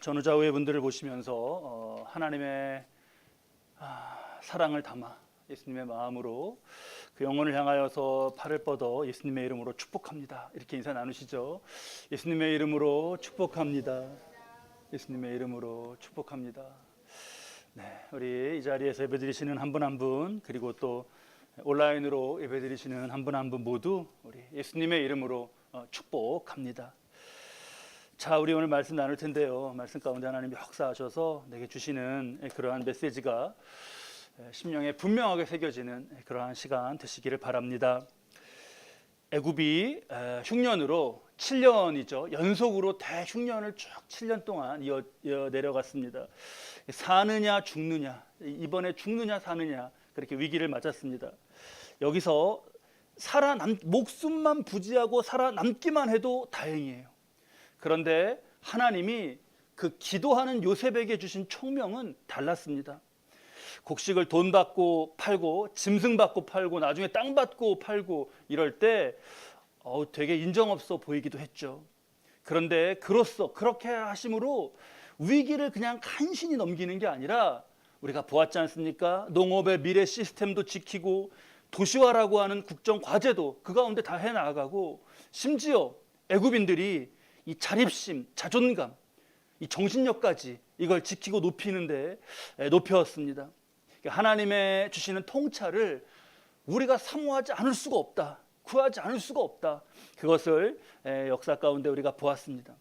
전후좌우의 분들을 보시면서 하나님의 사랑을 담아 예수님의 마음으로 그 영혼을 향하여서 팔을 뻗어 예수님의 이름으로 축복합니다. 이렇게 인사 나누시죠. 예수님의 이름으로 축복합니다. 예수님의 이름으로 축복합니다. 네, 우리 이 자리에서 예배드리시는 한 분 한 분, 그리고 또 온라인으로 예배드리시는 한 분 한 분 모두 우리 예수님의 이름으로 축복합니다. 자, 우리 오늘 말씀 나눌 텐데요. 말씀 가운데 하나님이 역사하셔서 내게 주시는 그러한 메시지가 심령에 분명하게 새겨지는 그러한 시간 되시기를 바랍니다. 애굽이 흉년으로 7년이죠. 연속으로 대흉년을 쭉 7년 동안 이어 내려갔습니다. 사느냐 죽느냐, 이번에 죽느냐 사느냐, 그렇게 위기를 맞았습니다. 여기서 목숨만 부지하고 살아남기만 해도 다행이에요. 그런데 하나님이 그 기도하는 요셉에게 주신 총명은 달랐습니다. 곡식을 돈 받고 팔고 짐승 받고 팔고 나중에 땅 받고 팔고 이럴 때 되게 인정없어 보이기도 했죠. 그런데 그렇게 하심으로 위기를 그냥 간신히 넘기는 게 아니라 우리가 보았지 않습니까? 농업의 미래 시스템도 지키고 도시화라고 하는 국정 과제도 그 가운데 다 해나가고, 심지어 애굽인들이 이 자립심, 자존감, 이 정신력까지 이걸 지키고 높이는데 높였습니다. 하나님의 주시는 통찰을 우리가 사모하지 않을 수가 없다, 구하지 않을 수가 없다. 그것을 역사 가운데 우리가 보았습니다.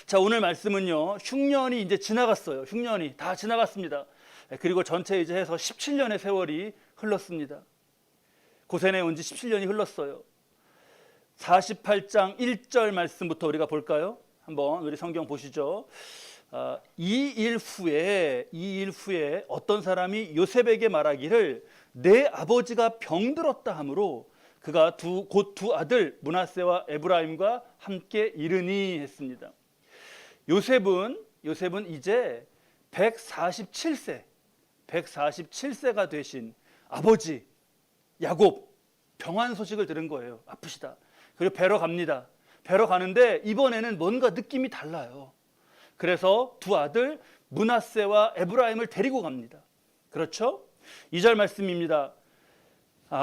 자, 오늘 말씀은요, 흉년이 이제 지나갔어요. 흉년이 다 지나갔습니다. 그리고 전체 이제 해서 17년의 세월이 흘렀습니다. 고센에 온 지 17년이 흘렀어요. 48장 1절 말씀부터 우리가 볼까요? 한번 우리 성경 보시죠. 이 일 후에 어떤 사람이 요셉에게 말하기를 내 아버지가 병들었다 하므로 그가 곧 두 아들 므낫세와 에브라임과 함께 이르니 했습니다. 요셉은 이제 147세가 되신 아버지 야곱 병환 소식을 들은 거예요. 아프시다. 그리고 배러 갑니다. 배러 가는데 이번에는 뭔가 느낌이 달라요. 그래서 두 아들 므낫세와 에브라임을 데리고 갑니다. 그렇죠? 2절 말씀입니다.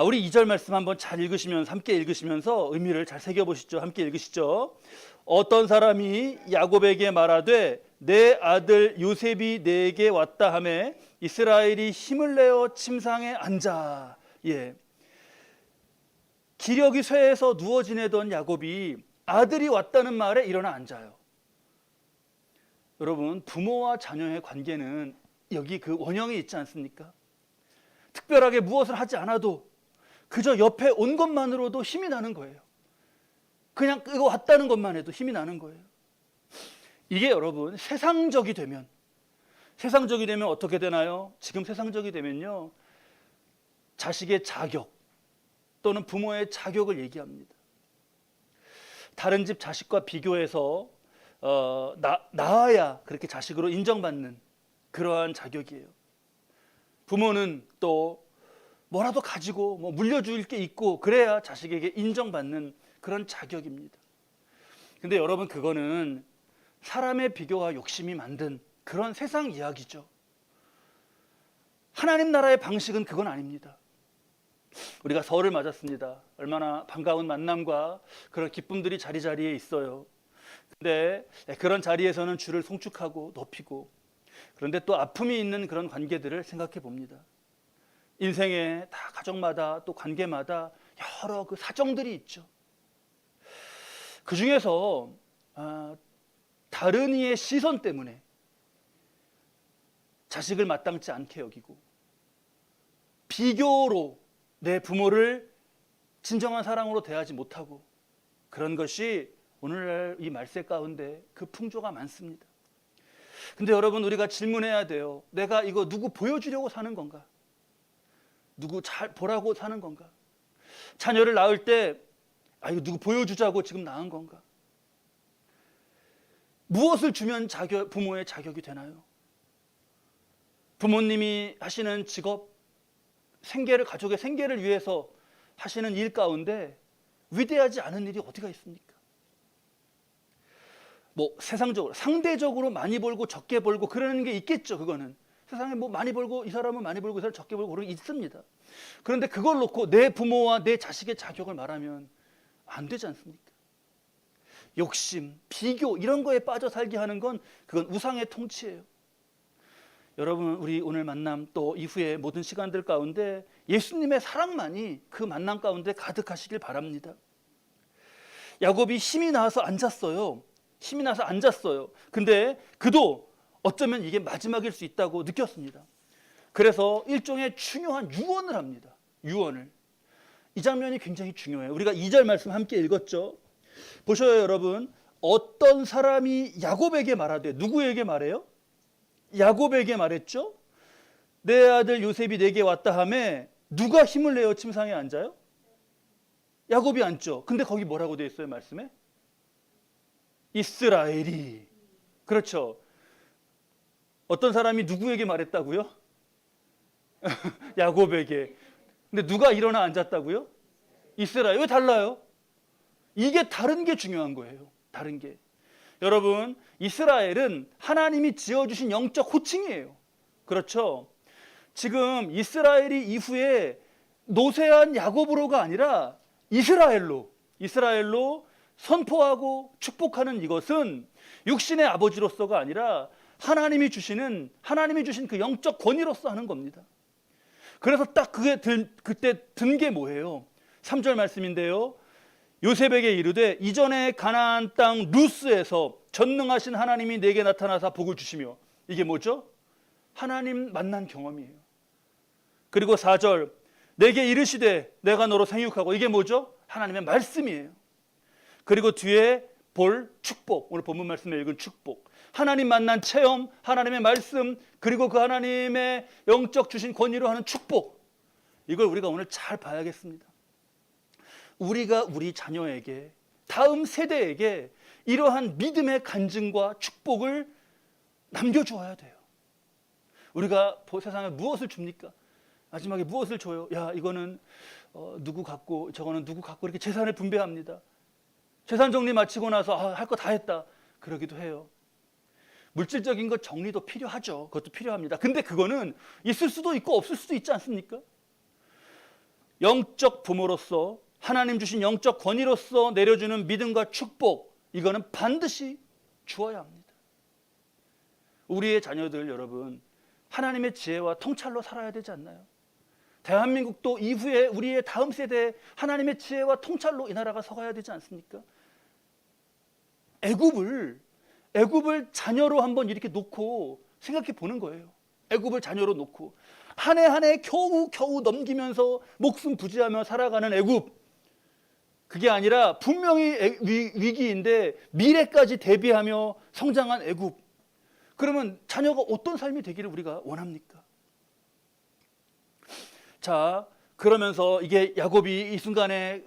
우리 2절 말씀 한번 잘 읽으시면서, 함께 읽으시면서 의미를 잘 새겨보시죠. 함께 읽으시죠. 어떤 사람이 야곱에게 말하되 내 아들 요셉이 내게 왔다 하매 이스라엘이 힘을 내어 침상에 앉아. 예. 기력이 쇠해서 누워 지내던 야곱이 아들이 왔다는 말에 일어나 앉아요. 여러분, 부모와 자녀의 관계는 여기 그 원형이 있지 않습니까? 특별하게 무엇을 하지 않아도 그저 옆에 온 것만으로도 힘이 나는 거예요. 그냥 이거 왔다는 것만 해도 힘이 나는 거예요. 이게 여러분 세상적이 되면 어떻게 되나요? 지금 세상적이 되면요, 자식의 자격 또는 부모의 자격을 얘기합니다. 다른 집 자식과 비교해서 나아야 그렇게 자식으로 인정받는 그러한 자격이에요. 부모는 또 뭐라도 가지고 물려줄 게 있고 그래야 자식에게 인정받는 그런 자격입니다. 근데 여러분, 그거는 사람의 비교와 욕심이 만든 그런 세상 이야기죠. 하나님 나라의 방식은 그건 아닙니다. 우리가 설을 맞았습니다. 얼마나 반가운 만남과 그런 기쁨들이 자리자리에 있어요. 근데 그런 자리에서는 주를 송축하고 높이고, 그런데 또 아픔이 있는 그런 관계들을 생각해 봅니다. 인생에 다 가정마다 또 관계마다 여러 그 사정들이 있죠. 그 중에서 다른 이의 시선 때문에 자식을 마땅치 않게 여기고, 비교로 내 부모를 진정한 사랑으로 대하지 못하고, 그런 것이 오늘날 이 말세 가운데 그 풍조가 많습니다. 근데 여러분, 우리가 질문해야 돼요. 내가 이거 누구 보여주려고 사는 건가? 누구 잘 보라고 사는 건가? 자녀를 낳을 때 이거 누구 보여주자고 지금 낳은 건가? 무엇을 주면 부모의 자격이 되나요? 부모님이 하시는 직업, 가족의 생계를 위해서 하시는 일 가운데 위대하지 않은 일이 어디가 있습니까? 뭐 세상적으로 상대적으로 많이 벌고 적게 벌고 그러는 게 있겠죠. 그거는 세상에 뭐 많이 벌고 이 사람은 많이 벌고 이 사람은 적게 벌고 그런 게 있습니다. 그런데 그걸 놓고 내 부모와 내 자식의 자격을 말하면 안 되지 않습니까? 욕심, 비교 이런 거에 빠져 살게 하는 건 그건 우상의 통치예요. 여러분, 우리 오늘 만남 또 이후의 모든 시간들 가운데 예수님의 사랑만이 그 만남 가운데 가득하시길 바랍니다. 야곱이 힘이 나서 앉았어요. 힘이 나서 앉았어요. 근데 그도 어쩌면 이게 마지막일 수 있다고 느꼈습니다. 그래서 일종의 중요한 유언을 합니다. 유언을. 이 장면이 굉장히 중요해요. 우리가 2절 말씀 함께 읽었죠. 보셔요, 여러분. 어떤 사람이 야곱에게 말하되, 누구에게 말해요? 야곱에게 말했죠. 내 아들 요셉이 내게 왔다 하매 누가 힘을 내어 침상에 앉아요? 야곱이 앉죠. 근데 거기 뭐라고 되어 있어요, 말씀에? 이스라엘이. 그렇죠. 어떤 사람이 누구에게 말했다고요? 야곱에게. 근데 누가 일어나 앉았다고요? 이스라엘. 왜 달라요? 이게 다른 게 중요한 거예요. 다른 게. 여러분, 이스라엘은 하나님이 지어주신 영적 호칭이에요. 그렇죠? 지금 이스라엘이 이후에 노쇠한 야곱으로가 아니라 이스라엘로 선포하고 축복하는 이것은 육신의 아버지로서가 아니라 하나님이 주신 그 영적 권위로서 하는 겁니다. 그래서 딱 그때 든 게 뭐예요? 3절 말씀인데요. 요셉에게 이르되 이전에 가나안 땅 루스에서 전능하신 하나님이 내게 나타나사 복을 주시며. 이게 뭐죠? 하나님 만난 경험이에요. 그리고 4절 내게 이르시되 내가 너로 생육하고. 이게 뭐죠? 하나님의 말씀이에요. 그리고 뒤에 볼 축복, 오늘 본문 말씀에 읽은 축복, 하나님 만난 체험, 하나님의 말씀, 그리고 그 하나님의 영적 주신 권위로 하는 축복, 이걸 우리가 오늘 잘 봐야겠습니다. 우리가 우리 자녀에게, 다음 세대에게 이러한 믿음의 간증과 축복을 남겨주어야 돼요. 우리가 세상에 무엇을 줍니까? 마지막에 무엇을 줘요? 야, 이거는 누구 갖고, 저거는 누구 갖고, 이렇게 재산을 분배합니다. 재산 정리 마치고 나서 할 거 다 했다, 그러기도 해요. 물질적인 것 정리도 필요하죠. 그것도 필요합니다. 근데 그거는 있을 수도 있고 없을 수도 있지 않습니까? 영적 부모로서, 하나님 주신 영적 권위로서 내려주는 믿음과 축복, 이거는 반드시 주어야 합니다. 우리의 자녀들, 여러분, 하나님의 지혜와 통찰로 살아야 되지 않나요? 대한민국도 이후에 우리의 다음 세대에 하나님의 지혜와 통찰로 이 나라가 서가야 되지 않습니까? 애굽을 자녀로 한번 이렇게 놓고 생각해 보는 거예요. 애굽을 자녀로 놓고 한 해 한 해 겨우 넘기면서 목숨 부지하며 살아가는 애굽, 그게 아니라 분명히 위기인데 미래까지 대비하며 성장한 애굽. 그러면 자녀가 어떤 삶이 되기를 우리가 원합니까? 자, 그러면서 이게 야곱이 이 순간에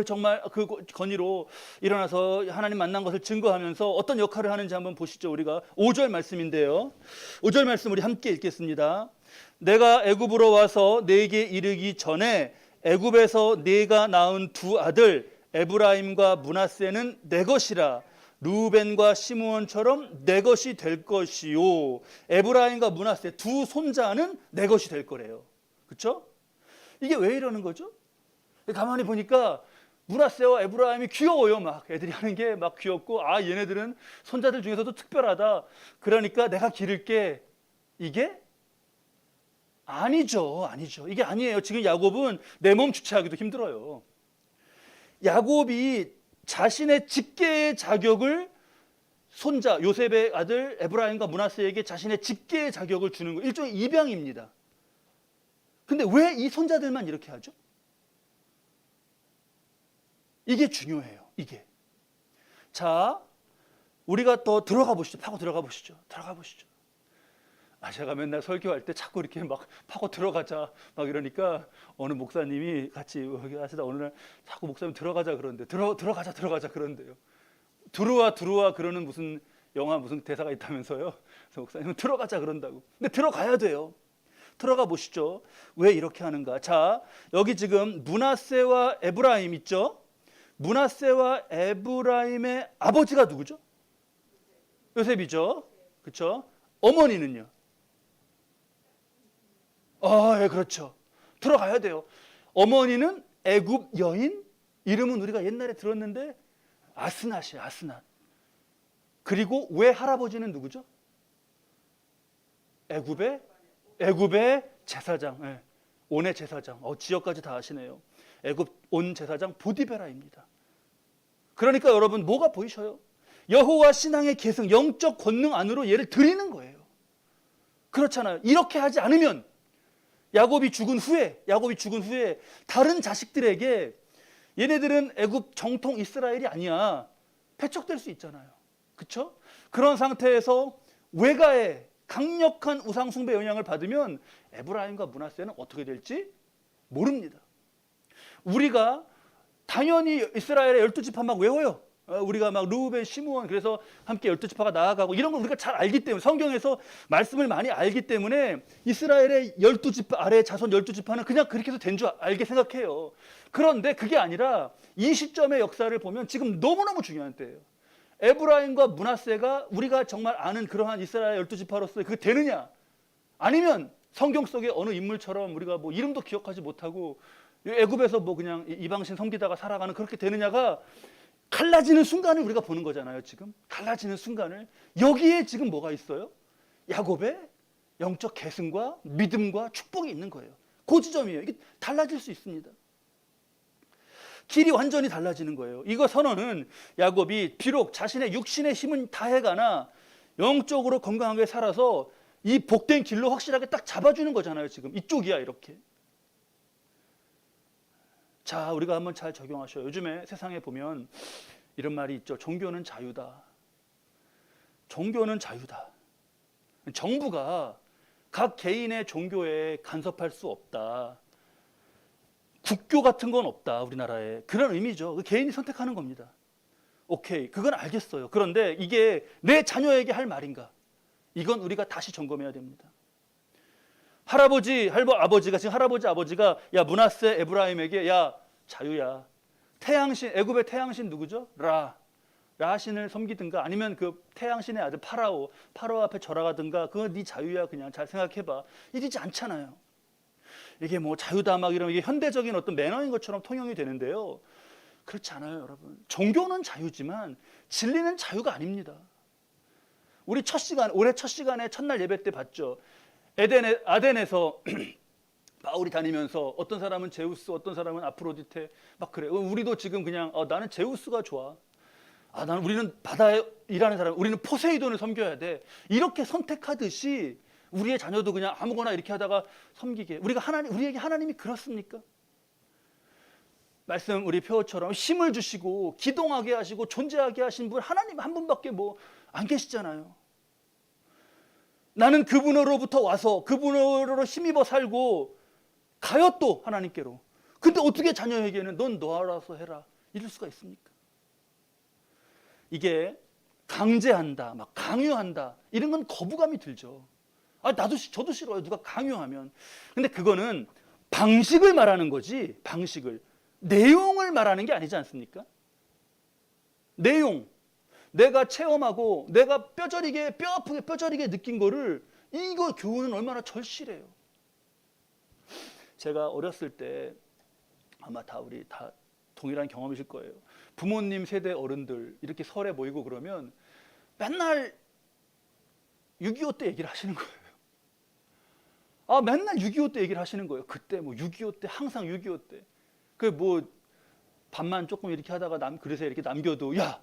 정말 그 건의로 일어나서 하나님 만난 것을 증거하면서 어떤 역할을 하는지 한번 보시죠. 우리가 5절 말씀인데요. 5절 말씀 우리 함께 읽겠습니다. 내가 애굽으로 와서 네게 이르기 전에 애굽에서 네가 낳은 두 아들 에브라임과 므낫세는 내 것이라. 루벤과 시므온처럼 내 것이 될 것이요. 에브라임과 므낫세 두 손자는 내 것이 될 거래요. 그렇죠? 이게 왜 이러는 거죠? 가만히 보니까 므낫세와 에브라임이 귀여워요. 막 애들이 하는 게 막 귀엽고, 아, 얘네들은 손자들 중에서도 특별하다. 그러니까 내가 기를게. 이게 아니죠. 이게 아니에요. 지금 야곱은 내 몸 주체하기도 힘들어요. 야곱이 자신의 직계의 자격을 손자 요셉의 아들 에브라임과 므낫세에게 자신의 직계의 자격을 주는 거, 일종의 입양입니다. 근데 왜 이 손자들만 이렇게 하죠? 이게 중요해요. 이게. 자, 우리가 더 들어가 보시죠. 파고 들어가 보시죠. 제가 맨날 설교할 때 자꾸 이렇게 막 파고 들어가자 막 이러니까 어느 목사님이 같이 여기 하시다 어느 날 자꾸 목사님 들어가자 그러는데 들어가자 그러는데요. 들어와 그러는 무슨 영화 무슨 대사가 있다면서요. 그래서 목사님은 들어가자 그런다고. 근데 들어가야 돼요. 들어가 보시죠. 왜 이렇게 하는가? 자, 여기 지금 므낫세와 에브라임 있죠? 므낫세와 에브라임의 아버지가 누구죠? 요셉이죠. 그렇죠? 어머니는요? 예, 그렇죠. 들어가야 돼요. 어머니는 애굽 여인, 이름은 우리가 옛날에 들었는데 아스낫이에요. 아스낫. 그리고 왜 할아버지는 누구죠? 애굽의 제사장, 예. 온의 제사장. 지역까지 다 아시네요. 애굽 온 제사장 보디베라입니다. 그러니까 여러분 뭐가 보이셔요? 여호와 신앙의 계승, 영적 권능 안으로 얘를 드리는 거예요. 그렇잖아요. 이렇게 하지 않으면 야곱이 죽은 후에 다른 자식들에게 얘네들은 애굽 정통 이스라엘이 아니야, 배척될 수 있잖아요. 그렇죠? 그런 상태에서 외가의 강력한 우상 숭배 영향을 받으면 에브라임과 므낫세는 어떻게 될지 모릅니다. 우리가 당연히 이스라엘의 12지파 막 외워요. 우리가 막 르우벤, 시므온, 그래서 함께 12지파가 나아가고 이런 걸 우리가 잘 알기 때문에, 성경에서 말씀을 많이 알기 때문에 이스라엘의 12지파 아래 자손 12지파는 그냥 그렇게 해서 된 줄 알게 생각해요. 그런데 그게 아니라 이 시점의 역사를 보면 지금 너무너무 중요한 때예요. 에브라임과 므낫세가 우리가 정말 아는 그러한 이스라엘 12지파로서 그게 되느냐, 아니면 성경 속의 어느 인물처럼 우리가 뭐 이름도 기억하지 못하고 애굽에서 뭐 그냥 이방신 섬기다가 살아가는 그렇게 되느냐가 갈라지는 순간을 우리가 보는 거잖아요. 지금 갈라지는 순간을. 여기에 지금 뭐가 있어요? 야곱의 영적 계승과 믿음과 축복이 있는 거예요. 그 지점이에요. 이게 달라질 수 있습니다. 길이 완전히 달라지는 거예요. 이거 선언은 야곱이 비록 자신의 육신의 힘은 다해가나 영적으로 건강하게 살아서 이 복된 길로 확실하게 딱 잡아주는 거잖아요. 지금 이쪽이야, 이렇게. 자, 우리가 한번 잘 적용하셔요. 요즘에 세상에 보면 이런 말이 있죠. 종교는 자유다. 종교는 자유다. 정부가 각 개인의 종교에 간섭할 수 없다. 국교 같은 건 없다, 우리나라에. 그런 의미죠. 개인이 선택하는 겁니다. 오케이, 그건 알겠어요. 그런데 이게 내 자녀에게 할 말인가? 이건 우리가 다시 점검해야 됩니다. 아버지가 지금 아버지가 야, 므낫세 에브라임에게 야, 자유야. 태양신, 애굽의 태양신 누구죠? 라신을 섬기든가, 아니면 그 태양신의 아들 파라오 앞에 절하가든가, 그건 네 자유야. 그냥 잘 생각해봐. 이러지 않잖아요. 이게 뭐 자유다 막 이런, 이게 현대적인 어떤 매너인 것처럼 통용이 되는데요. 그렇지 않아요, 여러분. 종교는 자유지만 진리는 자유가 아닙니다. 우리 올해 첫 시간에 첫날 예배 때 봤죠. 아덴에서 바울이 다니면서 어떤 사람은 제우스, 어떤 사람은 아프로디테 막 그래. 우리도 지금 그냥 나는 제우스가 좋아. 우리는 바다에 일하는 사람, 우리는 포세이돈을 섬겨야 돼. 이렇게 선택하듯이 우리의 자녀도 그냥 아무거나 이렇게 하다가 섬기게. 우리에게 하나님이 그렇습니까? 말씀 우리 표어처럼 힘을 주시고 기동하게 하시고 존재하게 하신 분 하나님 한 분밖에 뭐 안 계시잖아요. 나는 그분으로부터 와서 그분으로 힘입어 살고 가요, 또 하나님께로. 근데 어떻게 자녀에게는 넌 너 알아서 해라 이럴 수가 있습니까? 이게 강제한다, 막 강요한다, 이런 건 거부감이 들죠. 저도 싫어요, 누가 강요하면. 근데 그거는 방식을 말하는 거지, 방식을. 내용을 말하는 게 아니지 않습니까? 내용. 내가 체험하고 내가 뼈저리게 느낀 거를, 이거 교훈은 얼마나 절실해요. 제가 어렸을 때 아마 우리 다 동일한 경험이실 거예요. 부모님 세대 어른들 이렇게 설에 모이고 그러면 맨날 6.25 때 얘기를 하시는 거예요. 맨날 6.25 때 얘기를 하시는 거예요. 그때 뭐 6.25 때, 항상 6.25 때. 뭐 밥만 조금 이렇게 하다가 그래서 이렇게 남겨도, 야,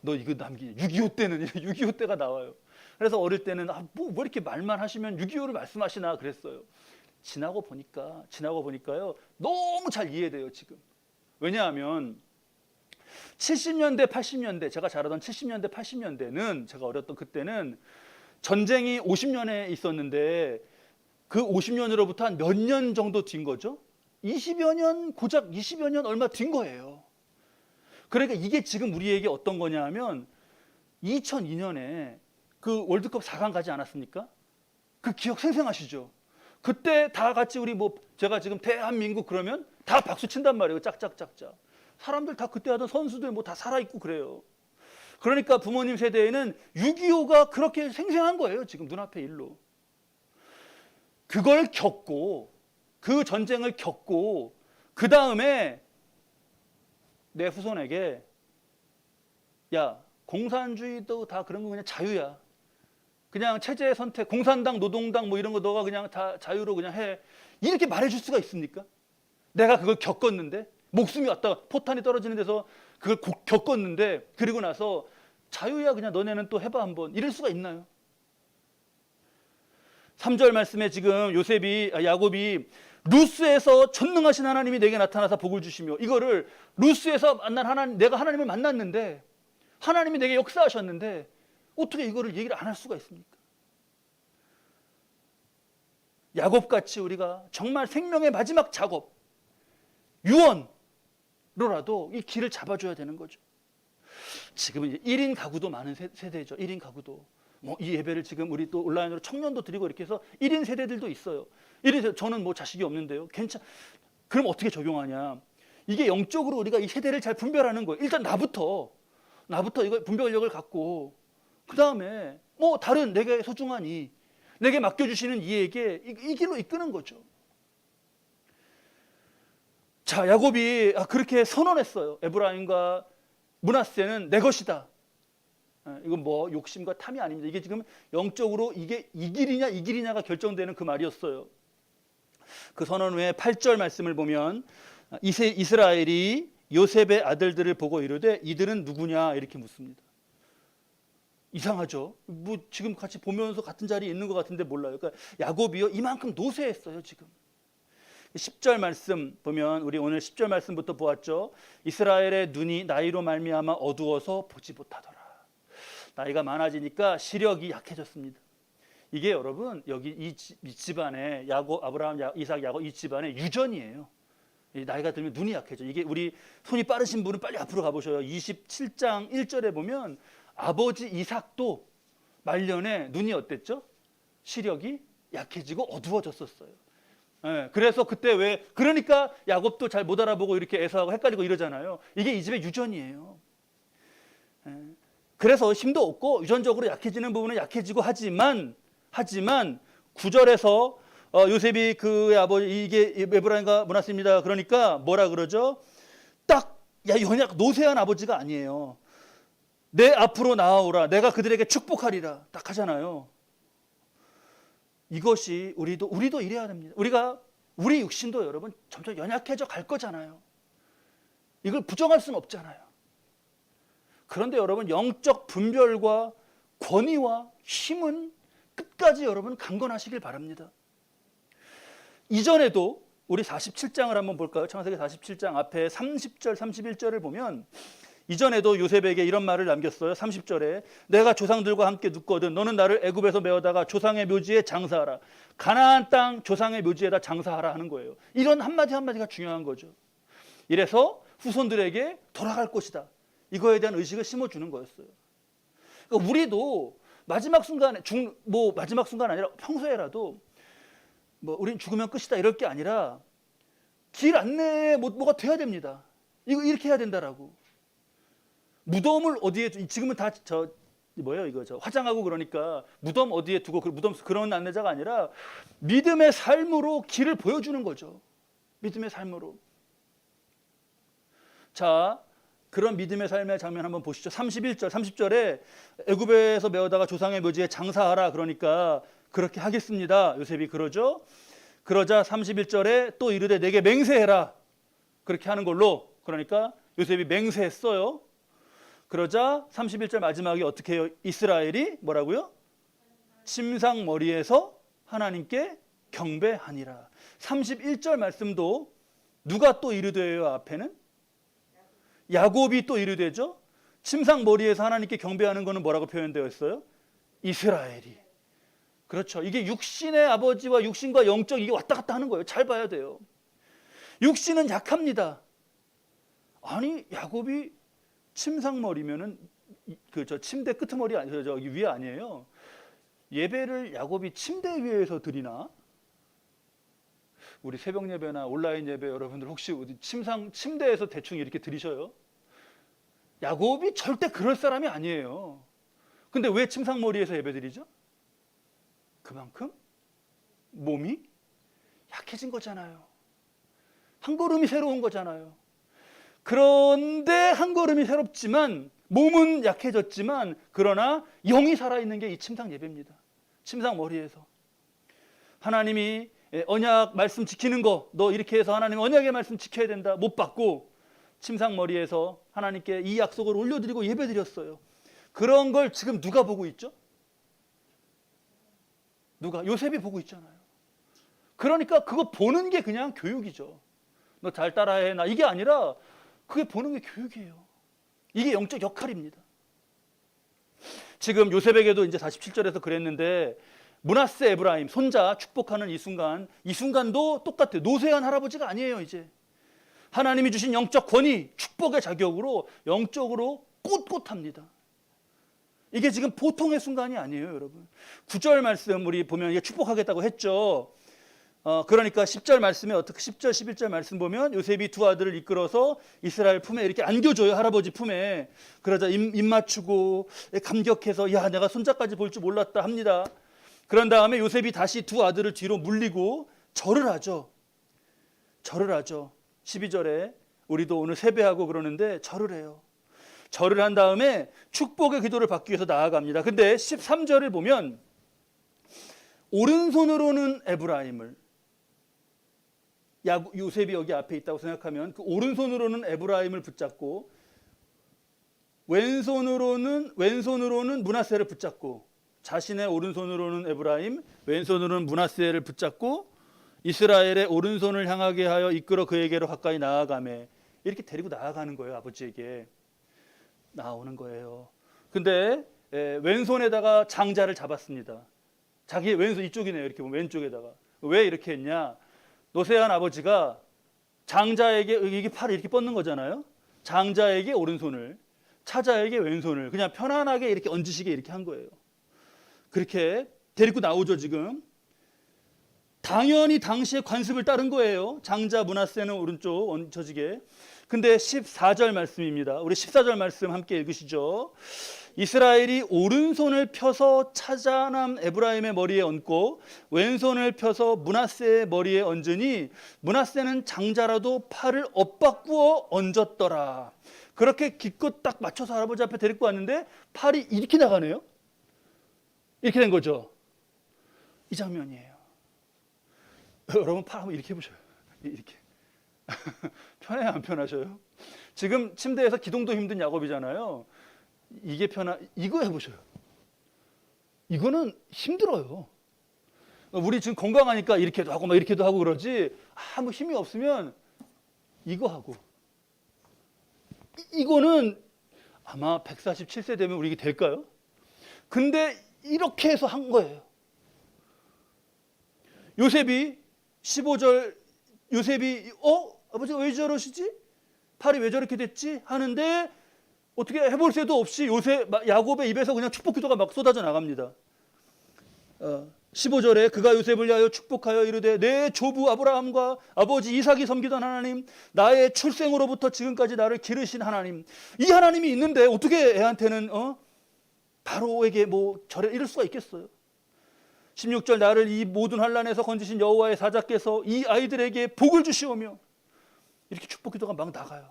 너 이거 6.25 때는 6.25 때가 나와요. 그래서 어릴 때는 뭐 이렇게 말만 하시면 6.25를 말씀하시나 그랬어요. 지나고 보니까요, 너무 잘 이해돼요, 지금. 왜냐하면 70년대, 80년대, 제가 자라던 70년대, 80년대는, 제가 어렸던 그때는 전쟁이 50년에 있었는데 그 50년으로부터 한 몇 년 정도 뒤인 거죠? 20여 년, 고작 20여 년 얼마 뒤인 거예요. 그러니까 이게 지금 우리에게 어떤 거냐 하면 2002년에 그 월드컵 4강 가지 않았습니까? 그 기억 생생하시죠? 그때 다 같이 제가 지금 대한민국 그러면 다 박수 친단 말이에요. 짝짝짝짝. 사람들 다 그때 하던 선수들 다 살아있고 그래요. 그러니까 부모님 세대에는 6.25가 그렇게 생생한 거예요. 지금 눈앞의 일로. 그걸 겪고 그 전쟁을 겪고 그 다음에 내 후손에게 야, 공산주의도 다 그런 거 그냥 자유야. 그냥 체제 선택, 공산당, 노동당 뭐 이런 거 너가 그냥 다 자유로 그냥 해. 이렇게 말해줄 수가 있습니까? 내가 그걸 겪었는데 목숨이 왔다 포탄이 떨어지는 데서 그걸 겪었는데 그리고 나서 자유야 그냥 너네는 또 해봐 한번 이럴 수가 있나요? 3절 말씀에 지금 야곱이 루스에서 전능하신 하나님이 내게 나타나서 복을 주시며 이거를 루스에서 만난 하나님, 내가 하나님을 만났는데 하나님이 내게 역사하셨는데 어떻게 이거를 얘기를 안 할 수가 있습니까? 야곱같이 우리가 정말 생명의 마지막 작업 유언로라도 이 길을 잡아줘야 되는 거죠. 지금은 이제 1인 가구도 많은 세대죠. 1인 가구도. 뭐 이 예배를 지금 우리 또 온라인으로 청년도 드리고 이렇게 해서 1인 세대들도 있어요. 1인 세대, 저는 뭐 자식이 없는데요. 그럼 어떻게 적용하냐? 이게 영적으로 우리가 이 세대를 잘 분별하는 거예요. 일단 나부터 이거 분별력을 갖고 그 다음에 뭐 다른 내게 소중하니 내게 맡겨주시는 이에게 이 길로 이끄는 거죠. 자, 야곱이 그렇게 선언했어요. 에브라임과 므낫세는 내 것이다. 이건 뭐 욕심과 탐이 아닙니다. 이게 지금 영적으로 이게 이 길이냐가 결정되는 그 말이었어요. 그 선언 후에 8절 말씀을 보면 이스라엘이 요셉의 아들들을 보고 이르되 이들은 누구냐 이렇게 묻습니다. 이상하죠. 뭐 지금 같이 보면서 같은 자리에 있는 것 같은데 몰라요. 그러니까 야곱이요 이만큼 노쇠했어요 지금. 10절 말씀 보면 우리 오늘 10절 말씀부터 보았죠. 이스라엘의 눈이 나이로 말미암아 어두워서 보지 못하더라. 나이가 많아지니까 시력이 약해졌습니다. 이게 여러분 여기 이 집안에 야곱, 아브라함, 이삭, 야곱 이 집안의 유전이에요. 나이가 들면 눈이 약해져. 이게 우리 손이 빠르신 분은 빨리 앞으로 가보셔요. 27장 1절에 보면 아버지 이삭도 말년에 눈이 어땠죠? 시력이 약해지고 어두워졌었어요. 예, 그래서 그때 그러니까 야곱도 잘 못 알아보고 이렇게 에서하고 헷갈리고 이러잖아요. 이게 이 집의 유전이에요. 예, 그래서 힘도 없고 유전적으로 약해지는 부분은 약해지고 하지만 9절에서 요셉이 그의 아버지 이게 에브라임과 므낫세입니다. 그러니까 뭐라 그러죠? 연약 노쇠한 아버지가 아니에요. 내 앞으로 나아오라. 내가 그들에게 축복하리라. 딱 하잖아요. 이것이 우리도 이래야 됩니다. 우리 육신도 여러분 점점 연약해져 갈 거잖아요. 이걸 부정할 수는 없잖아요. 그런데 여러분 영적 분별과 권위와 힘은 끝까지 여러분 강건하시길 바랍니다. 이전에도 우리 47장을 한번 볼까요? 창세기 47장 앞에 30절, 31절을 보면 이전에도 요셉에게 이런 말을 남겼어요. 30절에 내가 조상들과 함께 눕거든 너는 나를 애굽에서 메어다가 조상의 묘지에 장사하라. 가나안 땅 조상의 묘지에다 장사하라 하는 거예요. 이런 한마디 한마디가 중요한 거죠. 이래서 후손들에게 돌아갈 것이다. 이거에 대한 의식을 심어주는 거였어요. 그러니까 우리도 마지막 순간에 마지막 순간 아니라 평소에라도 우린 죽으면 끝이다 이럴 게 아니라 길 안내에 뭐가 돼야 됩니다. 이렇게 해야 된다라고. 무덤을 어디에 지금은 다 화장하고 그러니까 무덤 어디에 두고 무덤 그런 안내자가 아니라 믿음의 삶으로 길을 보여주는 거죠. 믿음의 삶으로. 자, 그런 믿음의 삶의 장면 한번 보시죠. 31절, 30절에 애굽에서 메어다가 조상의 묘지에 장사하라 그러니까 그렇게 하겠습니다. 요셉이 그러죠. 그러자 31절에 또 이르되 내게 맹세해라. 그렇게 하는 걸로 그러니까 요셉이 맹세했어요. 그러자 31절 마지막에 어떻게 해요? 이스라엘이 뭐라고요? 침상머리에서 하나님께 경배하니라. 31절 말씀도 누가 또 이르되요? 앞에는 야곱이 또 이르되죠. 침상머리에서 하나님께 경배하는 것은 뭐라고 표현되어 있어요? 이스라엘이. 그렇죠. 이게 육신의 아버지와 육신과 영적 이게 왔다 갔다 하는 거예요. 잘 봐야 돼요. 육신은 약합니다. 아니 야곱이 침상머리면은 침대 끄트머리 아니죠. 저기 위에 아니에요. 예배를 야곱이 침대 위에서 드리나? 우리 새벽 예배나 온라인 예배 여러분들 혹시 침대에서 대충 이렇게 드리셔요? 야곱이 절대 그럴 사람이 아니에요. 근데 왜 침상머리에서 예배드리죠? 그만큼 몸이 약해진 거잖아요. 한 걸음이 새로운 거잖아요. 그런데 한 걸음이 새롭지만 몸은 약해졌지만 그러나 영이 살아있는 게 이 침상 예배입니다. 침상 머리에서 하나님이 언약 말씀 지키는 거, 너 이렇게 해서 하나님 언약의 말씀 지켜야 된다 못 받고 침상 머리에서 하나님께 이 약속을 올려드리고 예배드렸어요. 그런 걸 지금 누가 보고 있죠? 누가? 요셉이 보고 있잖아요. 그러니까 그거 보는 게 그냥 교육이죠. 너 잘 따라해 나 이게 아니라 그게 보는 게 교육이에요. 이게 영적 역할입니다. 지금 요셉에게도 이제 47절에서 그랬는데 므낫세 에브라임 손자 축복하는 이 순간도 똑같아요. 노쇠한 할아버지가 아니에요. 이제 하나님이 주신 영적 권위, 축복의 자격으로 영적으로 꼿꼿합니다. 이게 지금 보통의 순간이 아니에요, 여러분. 9절 말씀 우리 보면 이게 축복하겠다고 했죠. 그러니까 10절 말씀에 어떻게 10절 11절 말씀 보면 요셉이 두 아들을 이끌어서 이스라엘 품에 이렇게 안겨줘요. 할아버지 품에. 그러자 입 맞추고 감격해서 야 내가 손자까지 볼 줄 몰랐다 합니다. 그런 다음에 요셉이 다시 두 아들을 뒤로 물리고 절을 하죠. 절을 하죠. 12절에 우리도 오늘 세배하고 그러는데 절을 해요. 절을 한 다음에 축복의 기도를 받기 위해서 나아갑니다. 근데 13절을 보면 오른손으로는 에브라임을 요셉이 여기 앞에 있다고 생각하면 그 오른손으로는 에브라임을 붙잡고 왼손으로는 므낫세를 붙잡고 자신의 오른손으로는 에브라임, 왼손으로는 므낫세를 붙잡고 이스라엘의 오른손을 향하게 하여 이끌어 그에게로 가까이 나아가매 이렇게 데리고 나아가는 거예요. 아버지에게 나오는 거예요. 근데 왼손에다가 장자를 잡았습니다. 자기의 왼손 이쪽이네요. 이렇게 보면 왼쪽에다가. 왜 이렇게 했냐? 노쇠한 아버지가 장자에게 이게 팔을 이렇게 뻗는 거잖아요. 장자에게 오른손을, 차자에게 왼손을 그냥 편안하게 이렇게 얹으시게 이렇게 한 거예요. 그렇게 데리고 나오죠. 지금 당연히 당시의 관습을 따른 거예요. 장자 므낫세는 오른쪽 얹혀지게. 근데 14절 말씀입니다. 우리 14절 말씀 함께 읽으시죠. 이스라엘이 오른손을 펴서 차자남 에브라임의 머리에 얹고 왼손을 펴서 므낫세의 머리에 얹으니 므낫세는 장자라도 팔을 엇바꾸어 얹었더라. 그렇게 기껏 딱 맞춰서 할아버지 앞에 데리고 왔는데 팔이 이렇게 나가네요. 이렇게 된 거죠. 이 장면이에요. 여러분 팔 한번 이렇게 해보셔요. 이렇게. 편해요, 안 편하셔요? 지금 침대에서 기동도 힘든 야곱이잖아요. 이게 이거 해보셔요. 이거는 힘들어요. 우리 지금 건강하니까 이렇게도 하고 막 이렇게도 하고 그러지 아무 힘이 없으면 이거 하고 이거는 아마 147세 되면 우리 이게 될까요? 근데 이렇게 해서 한 거예요. 요셉이 15절 요셉이 아버지가 왜 저러시지? 팔이 왜 저렇게 됐지? 하는데 어떻게 해볼 새도 없이 야곱의 입에서 그냥 축복 기도가 막 쏟아져 나갑니다. 15절에 그가 요셉을 위하여 축복하여 이르되 내 조부 아브라함과 아버지 이삭이 섬기던 하나님, 나의 출생으로부터 지금까지 나를 기르신 하나님, 이 하나님이 있는데 어떻게 애한테는 바로에게 뭐 절에 이럴 수가 있겠어요? 16절 나를 이 모든 환난에서 건지신 여호와의 사자께서 이 아이들에게 복을 주시오며 이렇게 축복 기도가 막 나가요.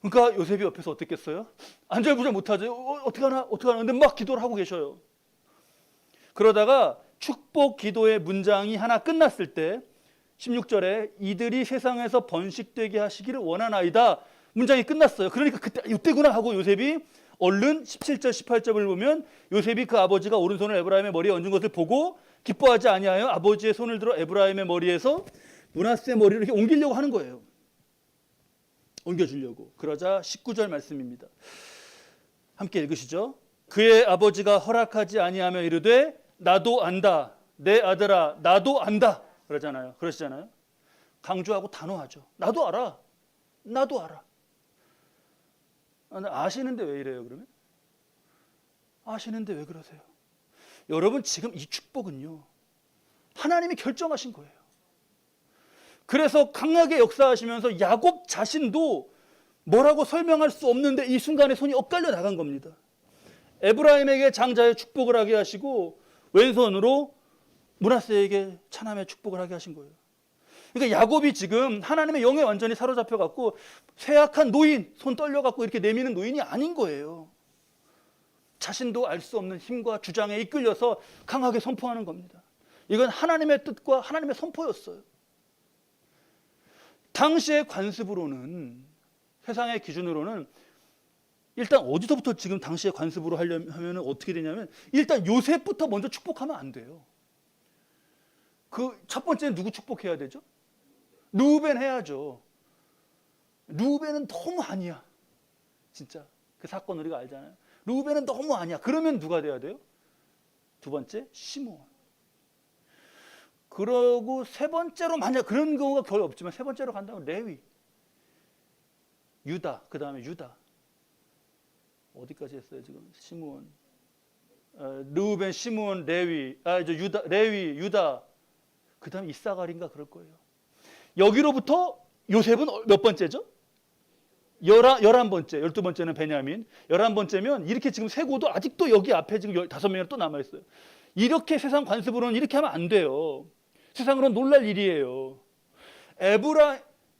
그러니까 요셉이 옆에서 어땠겠어요? 안절부절 못하죠. 어떻게 하나 근데 막 기도를 하고 계셔요. 그러다가 축복 기도의 문장이 하나 끝났을 때 16절에 이들이 세상에서 번식되게 하시기를 원하나이다 문장이 끝났어요. 그러니까 이때구나 하고 요셉이 얼른 17절 18절을 보면 요셉이 그 아버지가 오른손을 에브라임의 머리에 얹은 것을 보고 기뻐하지 아니하여 아버지의 손을 들어 에브라임의 머리에서 므낫세 머리를 이렇게 옮기려고 하는 거예요. 옮겨주려고. 그러자 19절 말씀입니다. 함께 읽으시죠. 그의 아버지가 허락하지 아니하며 이르되 나도 안다. 내 아들아 나도 안다. 그러시잖아요. 강조하고 단호하죠. 나도 알아. 나도 알아. 아시는데 왜 이래요 그러면? 아시는데 왜 그러세요? 여러분 지금 이 축복은요 하나님이 결정하신 거예요. 그래서 강하게 역사하시면서 야곱 자신도 뭐라고 설명할 수 없는데 이 순간에 손이 엇갈려 나간 겁니다. 에브라임에게 장자의 축복을 하게 하시고 왼손으로 므낫세에게 차남의 축복을 하게 하신 거예요. 그러니까 야곱이 지금 하나님의 영에 완전히 사로잡혀 갖고 쇠약한 노인, 손 떨려 갖고 이렇게 내미는 노인이 아닌 거예요. 자신도 알 수 없는 힘과 주장에 이끌려서 강하게 선포하는 겁니다. 이건 하나님의 뜻과 하나님의 선포였어요. 당시의 관습으로는, 세상의 기준으로는 일단 어디서부터 지금 당시의 관습으로 하려면 어떻게 되냐면 일단 요셉부터 먼저 축복하면 안 돼요. 그 첫 번째는 누구 축복해야 되죠? 르우벤 해야죠. 르우벤은 너무 아니야. 진짜 그 사건 우리가 알잖아요. 르우벤은 너무 아니야. 그러면 누가 돼야 돼요? 두 번째 시므온. 그러고 세 번째로 만약 그런 경우가 거의 없지만 세 번째로 간다면 레위, 유다, 그 다음에 유다. 어디까지 했어요 지금? 시므온, 르우벤, 시므온, 레위, 유다, 레위, 유다. 그 다음에 이사갈인가 그럴 거예요. 여기로부터 요셉은 몇 번째죠? 11번째, 12번째는 베냐민, 11번째면 이렇게 지금 세고도 아직도 여기 앞에 지금 5명이 또 남아있어요. 이렇게 세상 관습으로는 이렇게 하면 안 돼요. 세상으로는 놀랄 일이에요.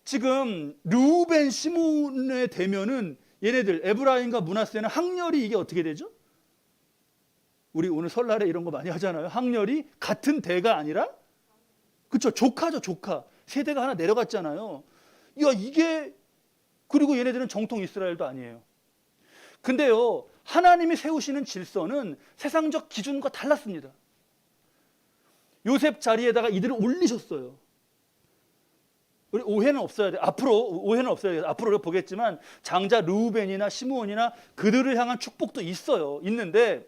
지금 르우벤, 시므온에 되면은 얘네들 에브라임과 므낫세는 학렬이 이게 어떻게 되죠? 우리 오늘 설날에 이런 거 많이 하잖아요. 학렬이 같은 대가 아니라 그렇죠. 조카죠, 조카. 세대가 하나 내려갔잖아요. 야, 이게 그리고 얘네들은 정통 이스라엘도 아니에요. 근데요, 하나님이 세우시는 질서는 세상적 기준과 달랐습니다. 요셉 자리에다가 이들을 올리셨어요. 우리 오해는 없어야 돼. 앞으로 오해는 없어야 돼. 앞으로 우리가 보겠지만 장자 르우벤이나 시므온이나 그들을 향한 축복도 있어요. 있는데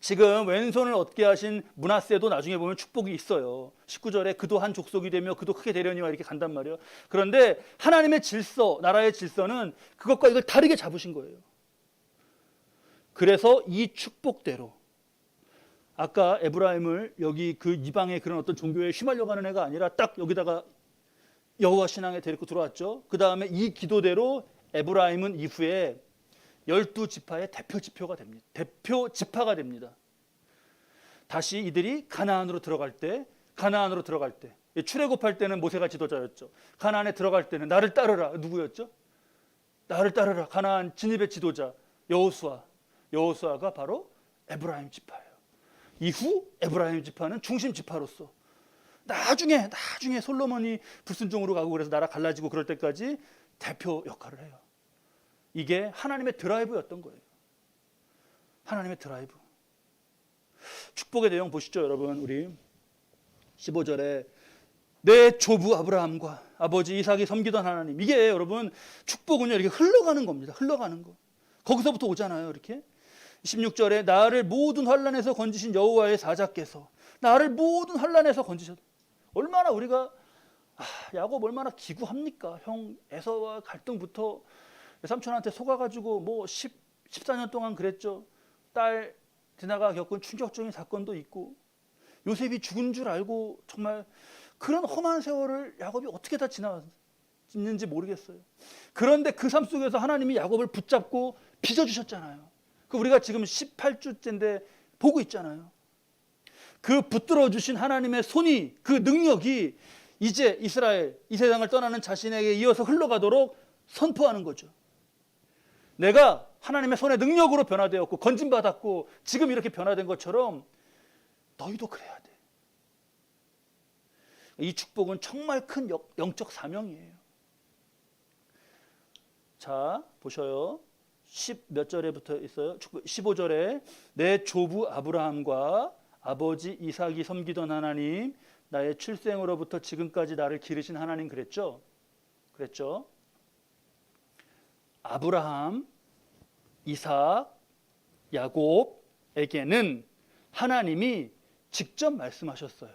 지금 왼손을 얻게 하신 므낫세도 나중에 보면 축복이 있어요. 19절에 그도 한 족속이 되며 그도 크게 되려니와 이렇게 간단 말이에요. 그런데 하나님의 질서, 나라의 질서는 그것과 이걸 다르게 잡으신 거예요. 그래서 이 축복대로 아까 에브라임을 여기 그 이방의 그런 어떤 종교에 휘말려가는 애가 아니라 딱 여기다가 여호와 신앙에 데리고 들어왔죠. 그 다음에 이 기도대로 에브라임은 이후에 12지파의 대표 지표가 됩니다. 대표 지파가 됩니다. 다시 이들이 가나안으로 들어갈 때 출애굽할 때는 모세가 지도자였죠. 가나안에 들어갈 때는 나를 따르라. 누구였죠? 나를 따르라. 가나안 진입의 지도자 여호수아. 여호수아가 바로 에브라임 지파예요. 이후 에브라임 지파는 중심 지파로서 나중에 솔로몬이 불순종으로 가고 그래서 나라 갈라지고 그럴 때까지 대표 역할을 해요. 이게 하나님의 드라이브였던 거예요. 하나님의 드라이브. 축복의 내용 보시죠, 여러분. 우리 15절에 내 조부 아브라함과 아버지 이삭이 섬기던 하나님. 이게 여러분 축복은요 이렇게 흘러가는 겁니다. 흘러가는 거. 거기서부터 오잖아요, 이렇게. 16절에 나를 모든 환난에서 건지신 여호와의 사자께서 나를 모든 환난에서 건지셨다. 얼마나 우리가 야곱 얼마나 기구합니까? 형 에서와 갈등부터 삼촌한테 속아가지고 뭐 14년 동안 그랬죠. 딸 디나가 겪은 충격적인 사건도 있고 요셉이 죽은 줄 알고 정말 그런 험한 세월을 야곱이 어떻게 다 지났는지 모르겠어요. 그런데 그 삶 속에서 하나님이 야곱을 붙잡고 빚어주셨잖아요. 그 우리가 지금 18주째인데 보고 있잖아요. 그 붙들어 주신 하나님의 손이, 그 능력이 이제 이스라엘, 이 세상을 떠나는 자신에게 이어서 흘러가도록 선포하는 거죠. 내가 하나님의 손의 능력으로 변화되었고 건진받았고 지금 이렇게 변화된 것처럼 너희도 그래야 돼. 이 축복은 정말 큰 영적 사명이에요. 자, 보셔요. 10몇 절에부터 있어요. 15절에 내 조부 아브라함과 아버지 이삭이 섬기던 하나님, 나의 출생으로부터 지금까지 나를 기르신 하나님 그랬죠? 아브라함, 이삭, 야곱에게는 하나님이 직접 말씀하셨어요.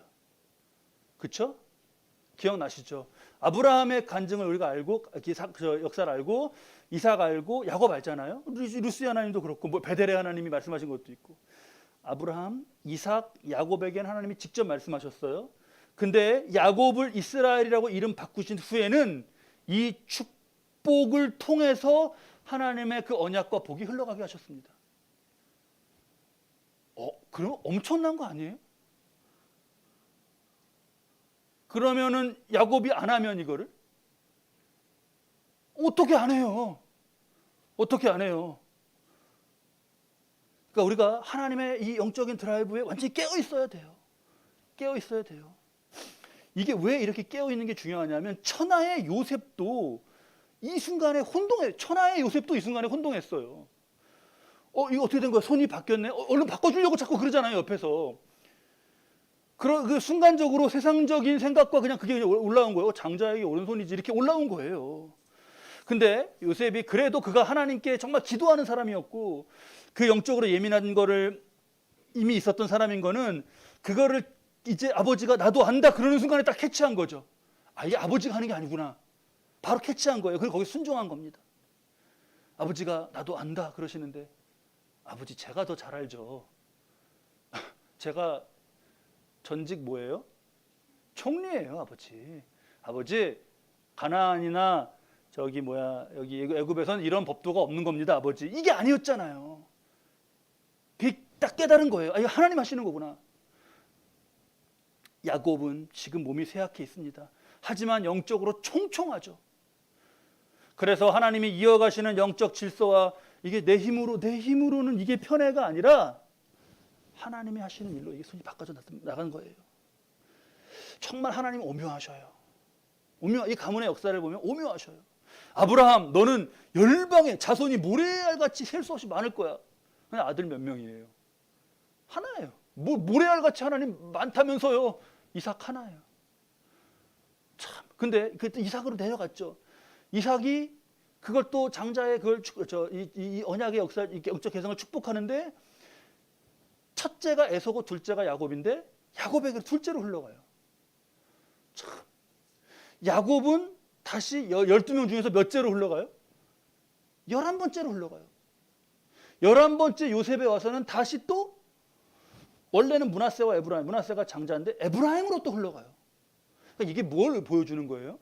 그렇죠? 기억나시죠? 아브라함의 간증을 우리가 알고 역사를 알고 이삭 알고 야곱 알잖아요. 루시 하나님도 그렇고 뭐 베델의 하나님이 말씀하신 것도 있고 아브라함, 이삭, 야곱에게는 하나님이 직접 말씀하셨어요. 근데 야곱을 이스라엘이라고 이름 바꾸신 후에는 이 축복을 통해서 하나님의 그 언약과 복이 흘러가게 하셨습니다. 그럼 엄청난 거 아니에요? 그러면은 야곱이 안 하면 이거를 어떻게 안 해요? 어떻게 안 해요? 그러니까 우리가 하나님의 이 영적인 드라이브에 완전히 깨어 있어야 돼요. 깨어 있어야 돼요. 이게 왜 이렇게 깨어 있는 게 중요하냐면 천하의 요셉도 이 순간에 혼동해. 천하의 요셉도 이 순간에 혼동했어요. 이거 어떻게 된 거야? 손이 바뀌었네. 얼른 바꿔주려고 자꾸 그러잖아요, 옆에서. 그 순간적으로 세상적인 생각과 그냥 그게 올라온 거예요. 장자에게 오른손이지 이렇게 올라온 거예요. 근데 요셉이 그래도 그가 하나님께 정말 기도하는 사람이었고 그 영적으로 예민한 거를 이미 있었던 사람인 거는 그거를 이제 아버지가 나도 안다 그러는 순간에 딱 캐치한 거죠. 이게 아버지가 하는 게 아니구나. 바로 캐치한 거예요. 그리고 거기 순종한 겁니다. 아버지가 나도 안다 그러시는데 아버지 제가 더 잘 알죠. 제가 전직 뭐예요? 총리예요, 아버지. 아버지 가나안이나 여기 애굽에서는 이런 법도가 없는 겁니다, 아버지. 이게 아니었잖아요. 그게 딱 깨달은 거예요. 이거 하나님 하시는 거구나. 야곱은 지금 몸이 쇠약해 있습니다. 하지만 영적으로 총총하죠. 그래서 하나님이 이어가시는 영적 질서와 이게 내 힘으로는 이게 편애가 아니라 하나님이 하시는 일로 이게 손이 바꿔져 나간 거예요. 정말 하나님 오묘하셔요. 이 가문의 역사를 보면 오묘하셔요. 아브라함, 너는 열방의 자손이 모래알같이 셀 수 없이 많을 거야. 그냥 아들 몇 명이에요? 하나예요. 모래알같이 하나님 많다면서요. 이삭 하나예요. 참. 근데 그때 이삭으로 내려갔죠. 이삭이 그걸 또 장자의 이 언약의 역사, 영적 개성을 축복하는데 첫째가 에서고 둘째가 야곱인데 야곱에게 둘째로 흘러가요. 참. 야곱은 다시 12명 중에서 몇째로 흘러가요? 11번째로 흘러가요. 11번째 요셉에 와서는 다시 또 원래는 므낫세와 에브라임, 므낫세가 장자인데 에브라임으로 또 흘러가요. 그러니까 이게 뭘 보여주는 거예요?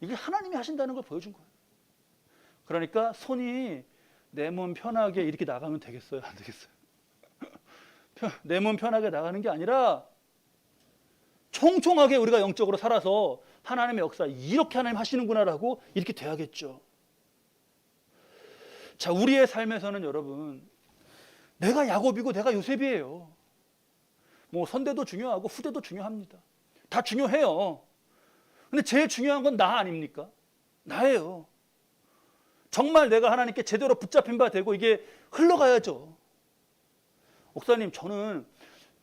이게 하나님이 하신다는 걸 보여준 거예요. 그러니까 손이 내 몸 편하게 이렇게 나가면 되겠어요? 안 되겠어요? 내 몸 편하게 나가는 게 아니라 총총하게 우리가 영적으로 살아서 하나님의 역사 이렇게 하나님 하시는구나라고 이렇게 돼야겠죠. 자, 우리의 삶에서는 여러분 내가 야곱이고 내가 요셉이에요. 뭐 선대도 중요하고 후대도 중요합니다. 다 중요해요. 근데 제일 중요한 건 나 아닙니까? 나예요. 정말 내가 하나님께 제대로 붙잡힌 바 되고 이게 흘러가야죠. 목사님, 저는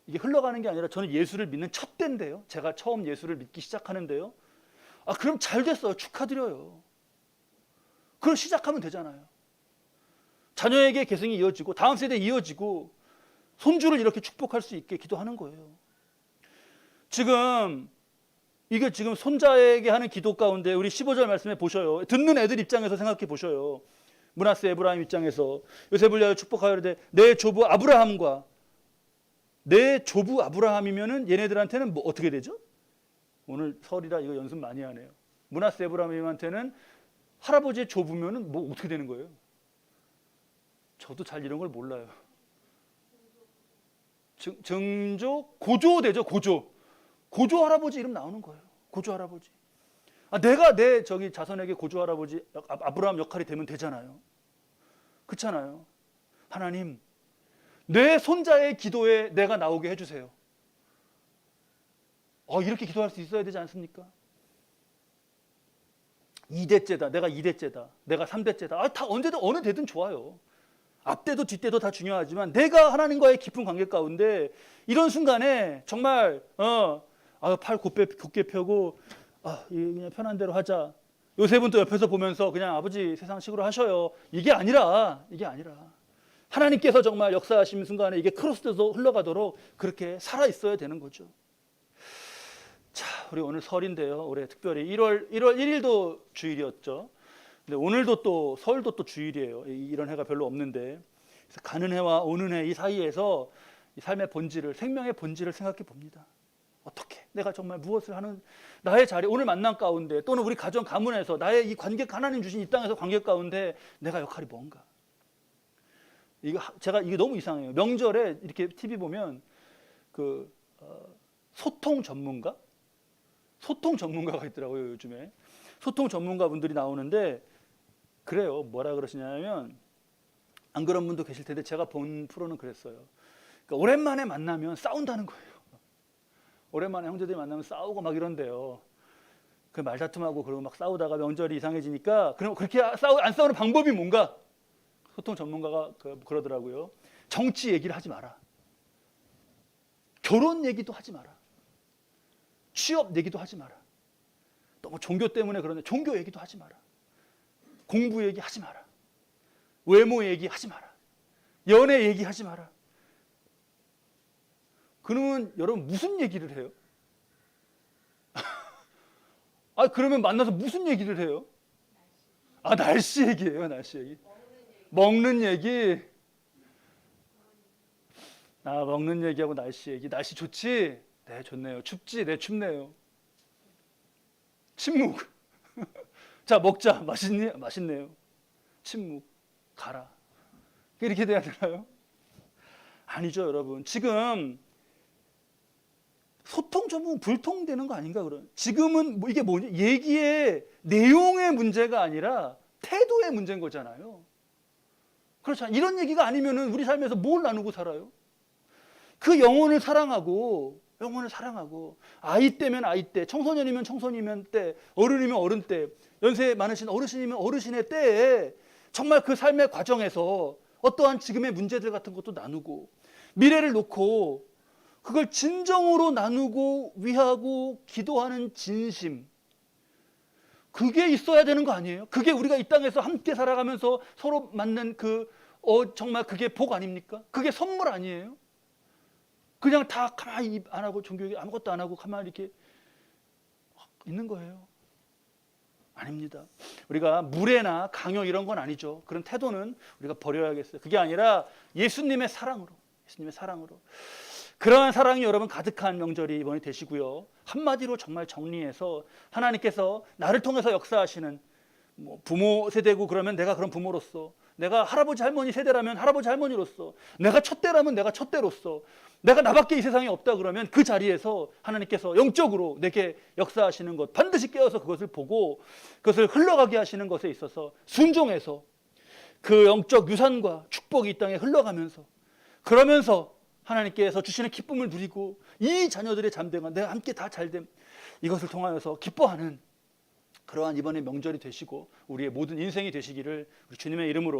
이게 흘러가는 게 아니라 저는 예수를 믿는 첫 때인데요. 제가 처음 예수를 믿기 시작하는데요. 그럼 잘 됐어요. 축하드려요. 그럼 시작하면 되잖아요. 자녀에게 계승이 이어지고 다음 세대에 이어지고 손주를 이렇게 축복할 수 있게 기도하는 거예요. 지금 손자에게 하는 기도 가운데 우리 15절 말씀에 보셔요. 듣는 애들 입장에서 생각해 보셔요. 므낫세 에브라임 입장에서 요셉을 위하여 축복하여되 내 조부 아브라함과 내 조부 아브라함이면은 얘네들한테는 뭐 어떻게 되죠? 오늘 설이라 이거 연습 많이 하네요. 므낫세 에브라임한테는 할아버지의 조부면은 뭐 어떻게 되는 거예요? 저도 잘 이런 걸 몰라요. 증조 고조 되죠. 고조 할아버지 이름 나오는 거예요. 고조 할아버지. 내가 내 자손에게 고조 할아버지 아브라함 역할이 되면 되잖아요. 그렇잖아요. 하나님, 내 손자의 기도에 내가 나오게 해주세요. 이렇게 기도할 수 있어야 되지 않습니까? 2대째다. 내가 2대째다. 내가 3대째다. 다 언제든 어느 대든 좋아요. 앞대도 뒷대도 다 중요하지만 내가 하나님과의 깊은 관계 가운데 이런 순간에 정말 팔 곧게 펴고 그냥 편한 대로 하자. 요셉은 또 옆에서 보면서 그냥 아버지 세상식으로 하셔요. 이게 아니라 하나님께서 정말 역사하시는 순간에 이게 크로스돼서 흘러가도록 그렇게 살아 있어야 되는 거죠. 자, 우리 오늘 설인데요. 올해 특별히 1월 1일도 주일이었죠. 근데 오늘도 또 서울도 또 주일이에요. 이런 해가 별로 없는데 그래서 가는 해와 오는 해 이 사이에서 이 삶의 본질을 생명의 본질을 생각해 봅니다. 어떻게? 내가 정말 무엇을 하는 나의 자리, 오늘 만남 가운데 또는 우리 가정 가문에서 나의 이 관객, 하나님 주신 이 땅에서 관객 가운데 내가 역할이 뭔가. 이게 너무 이상해요. 명절에 이렇게 TV 보면 소통 전문가가 있더라고요. 요즘에 소통 전문가 분들이 나오는데 그래요. 뭐라 그러시냐면, 안 그런 분도 계실 텐데 제가 본 프로는 그랬어요. 그러니까 오랜만에 만나면 싸운다는 거예요. 오랜만에 형제들이 만나면 싸우고 막 이런데요. 그 말다툼하고 그러고 막 싸우다가 명절이 이상해지니까, 그럼 그렇게 안 싸우는 방법이 뭔가? 소통 전문가가 그러더라고요. 정치 얘기를 하지 마라. 결혼 얘기도 하지 마라. 취업 얘기도 하지 마라. 또 뭐 종교 때문에 그러는데 종교 얘기도 하지 마라. 공부 얘기 하지 마라. 외모 얘기 하지 마라. 연애 얘기 하지 마라. 그러면 여러분 무슨 얘기를 해요? 그러면 만나서 무슨 얘기를 해요? 날씨 얘기예요. 날씨 얘기. 먹는 얘기. 먹는 얘기하고 날씨 얘기. 날씨 좋지? 네, 좋네요. 춥지? 네, 춥네요. 침묵. 자, 먹자. 맛있니? 맛있네요. 침묵. 가라. 이렇게 돼야 되나요? 아니죠, 여러분. 지금 소통 전문 불통되는 거 아닌가 그런. 지금은 이게 뭐냐? 얘기의 내용의 문제가 아니라 태도의 문제인 거잖아요. 그렇잖아요. 이런 얘기가 아니면은 우리 삶에서 뭘 나누고 살아요? 그 영혼을 사랑하고 아이 때면 아이 때, 청소년이면 청소년이면 때, 어른이면 어른 때, 연세 많으신 어르신이면 어르신의 때에 정말 그 삶의 과정에서 어떠한 지금의 문제들 같은 것도 나누고 미래를 놓고 그걸 진정으로 나누고 위하고 기도하는 진심, 그게 있어야 되는 거 아니에요? 그게 우리가 이 땅에서 함께 살아가면서 서로 맞는 정말 그게 복 아닙니까? 그게 선물 아니에요? 그냥 다 가만히 입 안 하고 종교에 아무것도 안 하고 가만히 이렇게 있는 거예요? 아닙니다. 우리가 무례나 강요 이런 건 아니죠. 그런 태도는 우리가 버려야겠어요. 그게 아니라 예수님의 사랑으로 그러한 사랑이 여러분 가득한 명절이 이번에 되시고요. 한마디로 정말 정리해서 하나님께서 나를 통해서 역사하시는, 부모 세대고 그러면 내가 그런 부모로서, 내가 할아버지 할머니 세대라면 할아버지 할머니로서, 내가 첫대라면 내가 첫대로서, 내가 나밖에 이 세상에 없다 그러면 그 자리에서 하나님께서 영적으로 내게 역사하시는 것 반드시 깨어서 그것을 보고 그것을 흘러가게 하시는 것에 있어서 순종해서 그 영적 유산과 축복이 이 땅에 흘러가면서, 그러면서 하나님께서 주시는 기쁨을 누리고 이 자녀들의 잠됨과 내가 함께 다 잘됨, 이것을 통하여서 기뻐하는 그러한 이번에 명절이 되시고 우리의 모든 인생이 되시기를 우리 주님의 이름으로